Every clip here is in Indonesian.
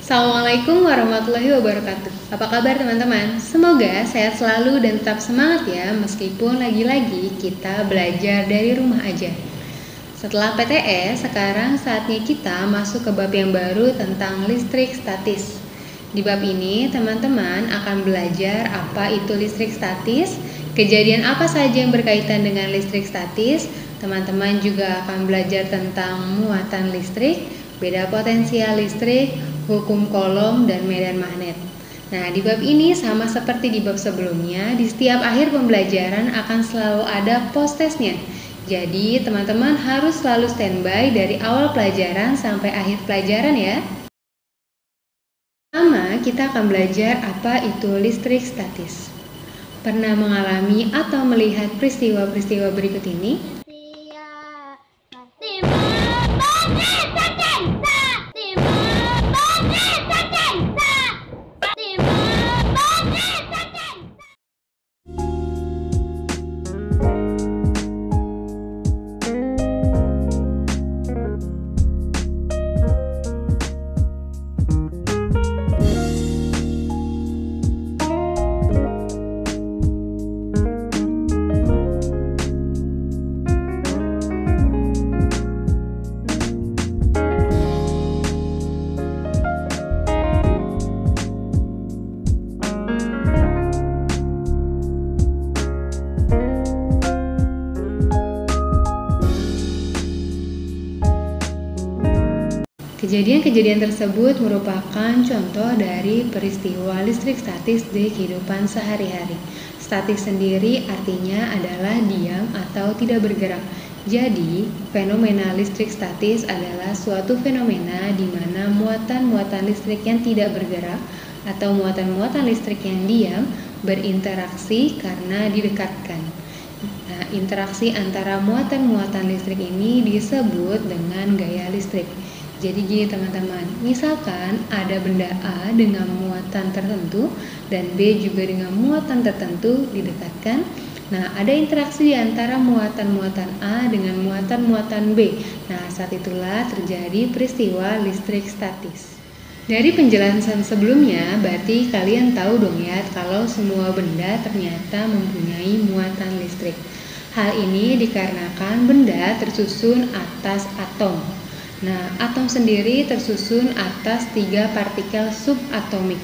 Assalamualaikum warahmatullahi wabarakatuh. Apa kabar teman-teman? Semoga sehat selalu dan tetap semangat ya, meskipun lagi-lagi kita belajar dari rumah aja. Setelah PTS, sekarang saatnya kita masuk ke bab yang baru tentang listrik statis. Di bab ini, teman-teman akan belajar apa itu listrik statis, kejadian apa saja yang berkaitan dengan listrik statis. Teman-teman juga akan belajar tentang muatan listrik, beda potensial listrik, hukum Coulomb, dan medan magnet. Nah, di bab ini sama seperti di bab sebelumnya, di setiap akhir pembelajaran akan selalu ada post testnya. Jadi, teman-teman harus selalu standby dari awal pelajaran sampai akhir pelajaran ya. Pertama, kita akan belajar apa itu listrik statis. Pernah mengalami atau melihat peristiwa-peristiwa berikut ini? Kejadian-kejadian tersebut merupakan contoh dari peristiwa listrik statis di kehidupan sehari-hari. Statis sendiri artinya adalah diam atau tidak bergerak. Jadi, fenomena listrik statis adalah suatu fenomena di mana muatan-muatan listrik yang tidak bergerak atau muatan-muatan listrik yang diam berinteraksi karena didekatkan. Nah, interaksi antara muatan-muatan listrik ini disebut dengan gaya listrik. Jadi gini teman-teman, misalkan ada benda A dengan muatan tertentu dan B juga dengan muatan tertentu didekatkan. Nah, ada interaksi di antara muatan-muatan A dengan muatan-muatan B. Nah, saat itulah terjadi peristiwa listrik statis. Dari penjelasan sebelumnya, berarti kalian tahu dong ya kalau semua benda ternyata mempunyai muatan listrik. Hal ini dikarenakan benda tersusun atas atom. Nah, atom sendiri tersusun atas 3 partikel subatomik.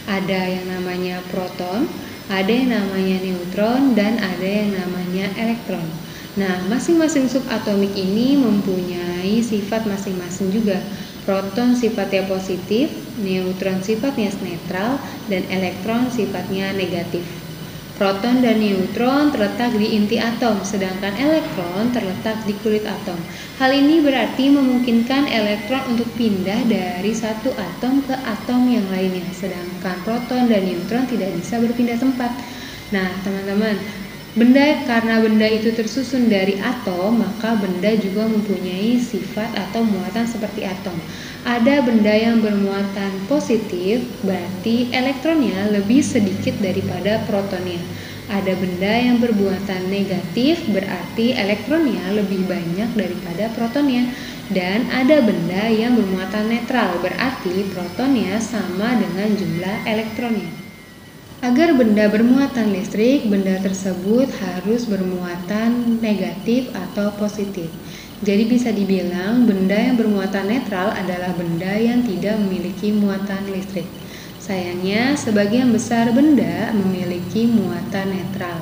Ada yang namanya proton, ada yang namanya neutron, dan ada yang namanya elektron. Nah, masing-masing subatomik ini mempunyai sifat masing-masing juga. Proton sifatnya positif, neutron sifatnya netral, dan elektron sifatnya negatif. Proton dan neutron terletak di inti atom, sedangkan elektron terletak di kulit atom. Hal ini berarti memungkinkan elektron untuk pindah dari satu atom ke atom yang lainnya, sedangkan proton dan neutron tidak bisa berpindah tempat. Nah, teman-teman, karena benda itu tersusun dari atom, maka benda juga mempunyai sifat atau muatan seperti atom. Ada benda yang bermuatan positif, berarti elektronnya lebih sedikit daripada protonnya. Ada benda yang bermuatan negatif, berarti elektronnya lebih banyak daripada protonnya. Dan ada benda yang bermuatan netral, berarti protonnya sama dengan jumlah elektronnya. Agar benda bermuatan listrik, benda tersebut harus bermuatan negatif atau positif. Jadi bisa dibilang benda yang bermuatan netral adalah benda yang tidak memiliki muatan listrik. Sayangnya, sebagian besar benda memiliki muatan netral.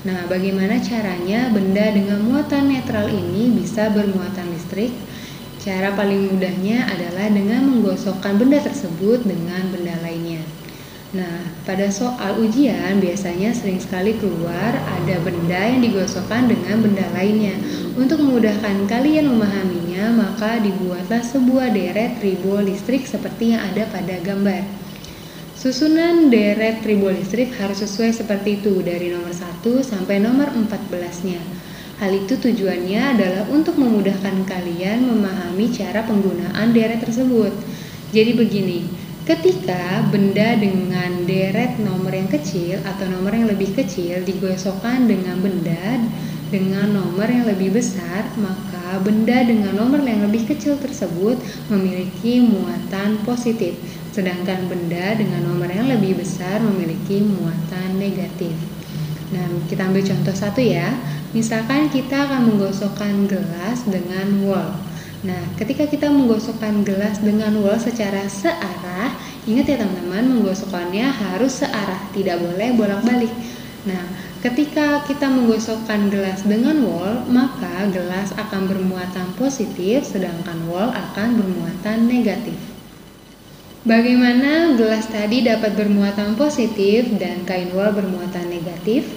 Nah, bagaimana caranya benda dengan muatan netral ini bisa bermuatan listrik? Cara paling mudahnya adalah dengan menggosokkan benda tersebut dengan benda lainnya. Nah, pada soal ujian biasanya sering sekali keluar ada benda yang digosokkan dengan benda lainnya. Untuk memudahkan kalian memahaminya, maka dibuatlah sebuah deret tribolistrik seperti yang ada pada gambar. Susunan deret tribolistrik harus sesuai seperti itu dari nomor 1 sampai nomor 14-nya. Hal itu tujuannya adalah untuk memudahkan kalian memahami cara penggunaan deret tersebut. Jadi begini, ketika benda dengan deret nomor yang kecil atau nomor yang lebih kecil digosokkan dengan benda dengan nomor yang lebih besar, maka benda dengan nomor yang lebih kecil tersebut memiliki muatan positif. sedangkan benda dengan nomor yang lebih besar memiliki muatan negatif. Nah, kita ambil contoh satu ya. Misalkan kita akan menggosokkan gelas dengan wol. Nah, ketika kita menggosokkan gelas dengan wol secara searah, ingat ya teman-teman, menggosokkannya harus searah, tidak boleh bolak-balik. Nah, ketika kita menggosokkan gelas dengan wol, maka gelas akan bermuatan positif, sedangkan wol akan bermuatan negatif. Bagaimana gelas tadi dapat bermuatan positif dan kain wol bermuatan negatif?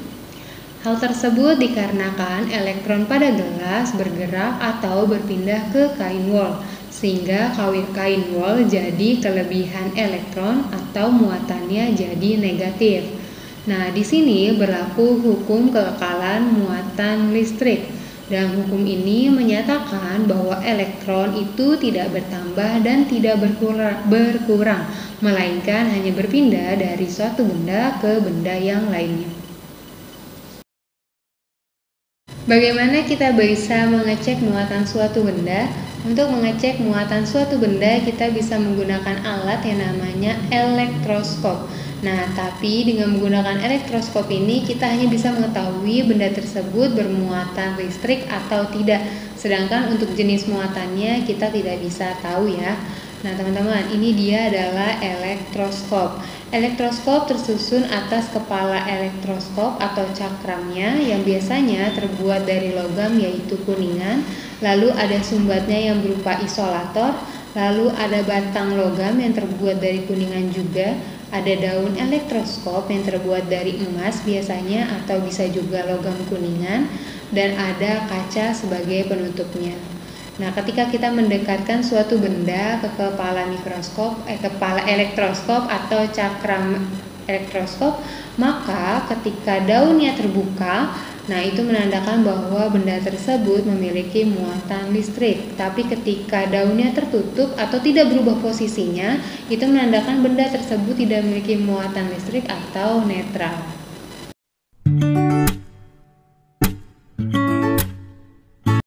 Hal tersebut dikarenakan elektron pada gelas bergerak atau berpindah ke kain wol, sehingga kain wol jadi kelebihan elektron atau muatannya jadi negatif. Nah, di sini berlaku hukum kelekalan muatan listrik. Dan hukum ini menyatakan bahwa elektron itu tidak bertambah dan tidak berkurang, melainkan hanya berpindah dari suatu benda ke benda yang lainnya. Bagaimana kita bisa mengecek muatan suatu benda? Untuk mengecek muatan suatu benda, kita bisa menggunakan alat yang namanya elektroskop. Nah, tapi dengan menggunakan elektroskop ini, kita hanya bisa mengetahui benda tersebut bermuatan listrik atau tidak. Sedangkan untuk jenis muatannya, kita tidak bisa tahu ya. Nah, teman-teman, ini dia adalah elektroskop. Elektroskop tersusun atas kepala elektroskop atau cakramnya yang biasanya terbuat dari logam yaitu kuningan, lalu ada sumbatnya yang berupa isolator, lalu ada batang logam yang terbuat dari kuningan juga, ada daun elektroskop yang terbuat dari emas biasanya atau bisa juga logam kuningan, dan ada kaca sebagai penutupnya. Nah, ketika kita mendekatkan suatu benda ke kepala kepala elektroskop atau cakram elektroskop, maka ketika daunnya terbuka, nah itu menandakan bahwa benda tersebut memiliki muatan listrik. Tapi ketika daunnya tertutup atau tidak berubah posisinya, itu menandakan benda tersebut tidak memiliki muatan listrik atau netral.